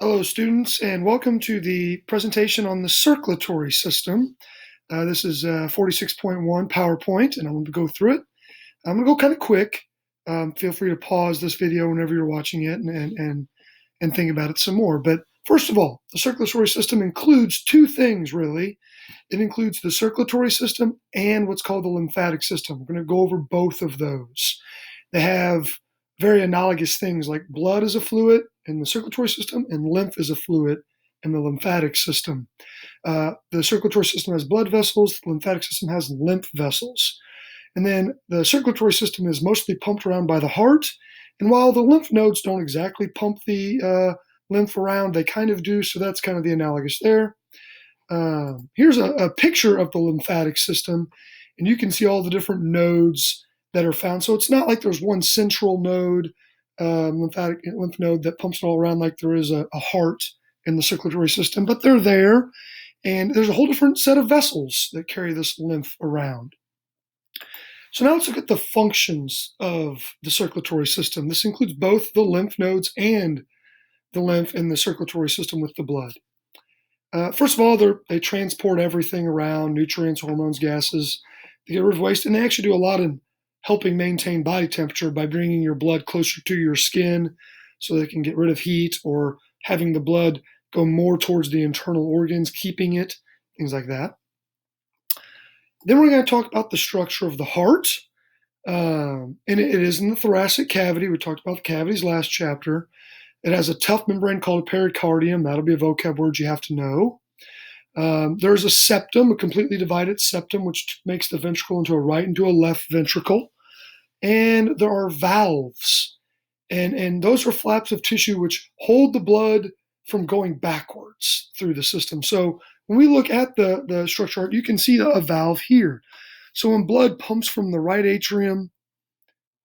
Hello, students, and welcome to the presentation on the circulatory system. This is 46.1 PowerPoint, and I'm going to go through it. I'm going to go kind of quick. Feel free to pause this video whenever you're watching it and think about it some more. But first of all, the circulatory system includes two things, really. It includes the circulatory system and what's called the lymphatic system. We're going to go over both of those. They have very analogous things like blood is a fluid in the circulatory system and lymph is a fluid in the lymphatic system. The circulatory system has blood vessels, the lymphatic system has lymph vessels. And then the circulatory system is mostly pumped around by the heart. And while the lymph nodes don't exactly pump the lymph around, they kind of do. So that's kind of the analogous there. Here's a picture of the lymphatic system, and you can see all the different nodes that are found. So it's not like there's one central node, lymph node that pumps it all around like there is a heart in the circulatory system, but they're there, and there's a whole different set of vessels that carry this lymph around. So now let's look at the functions of the circulatory system. This includes both the lymph nodes and the lymph in the circulatory system with the blood. First of all, they transport everything around, nutrients, hormones, gases. They get rid of waste, and they actually do a lot in helping maintain body temperature by bringing your blood closer to your skin so they can get rid of heat, or having the blood go more towards the internal organs, keeping it, things like that. Then we're going to talk about the structure of the heart. And it is in the thoracic cavity. We talked about the cavities last chapter. It has a tough membrane called a pericardium. That'll be a vocab word you have to know. There's a septum, a completely divided septum, which makes the ventricle into a right and to a left ventricle. And there are valves. And those are flaps of tissue which hold the blood from going backwards through the system. So when we look at the structure, you can see a valve here. So when blood pumps from the right atrium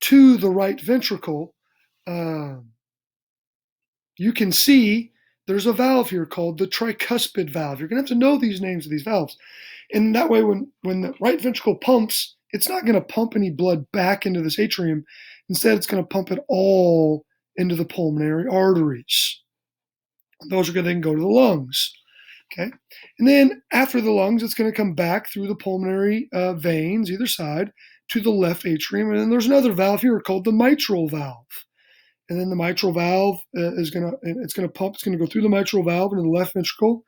to the right ventricle, you can see there's a valve here called the tricuspid valve. You're going to have to know these names of these valves. And that way, when the right ventricle pumps, it's not going to pump any blood back into this atrium. Instead, it's going to pump it all into the pulmonary arteries. Those are going to then go to the lungs. Okay. And then after the lungs, it's going to come back through the pulmonary veins, either side, to the left atrium. And then there's another valve here called the mitral valve. And then the mitral valve it's going to pump. It's going to go through the mitral valve into the left ventricle.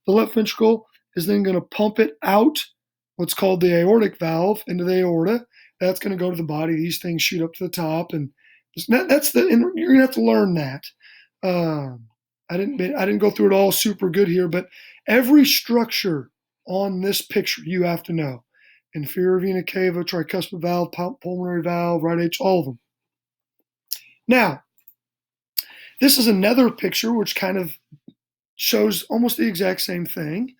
The left ventricle is then going to pump it out, what's called the aortic valve, into the aorta. That's going to go to the body. These things shoot up to the top, and you're going to have to learn that. I didn't go through it all super good here, but every structure on this picture you have to know: inferior vena cava, tricuspid valve, pulmonary valve, right atrium, all of them. Now, this is another picture which kind of shows almost the exact same thing,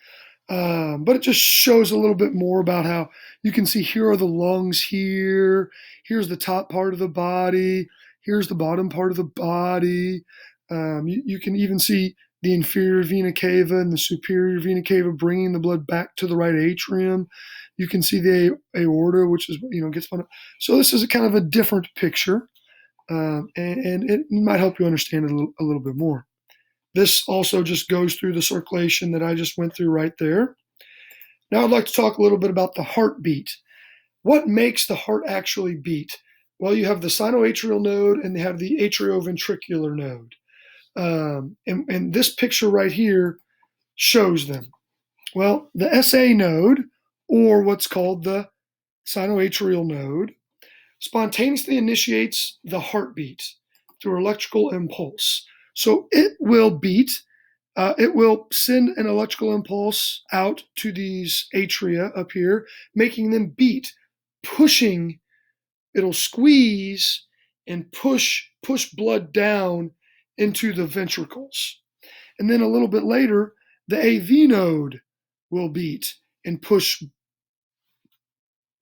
but it just shows a little bit more about how you can see here are the lungs here, here's the top part of the body, here's the bottom part of the body. You can even see the inferior vena cava and the superior vena cava bringing the blood back to the right atrium. You can see the aorta, which is, gets spun up. So this is a kind of a different picture. And it might help you understand it a little bit more. This also just goes through the circulation that I just went through right there. Now I'd like to talk a little bit about the heartbeat. What makes the heart actually beat? Well, you have the sinoatrial node and they have the atrioventricular node. And this picture right here shows them. Well, the SA node, or what's called the sinoatrial node, spontaneously initiates the heartbeat through electrical impulse. So it will beat, it will send an electrical impulse out to these atria up here, making them beat, pushing, it'll squeeze and push blood down into the ventricles. And then a little bit later, the AV node will beat and push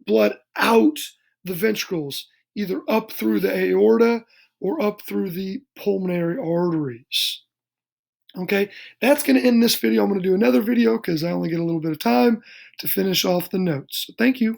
blood out the ventricles, either up through the aorta or up through the pulmonary arteries. Okay, that's going to end this video. I'm going to do another video because I only get a little bit of time to finish off the notes. So thank you.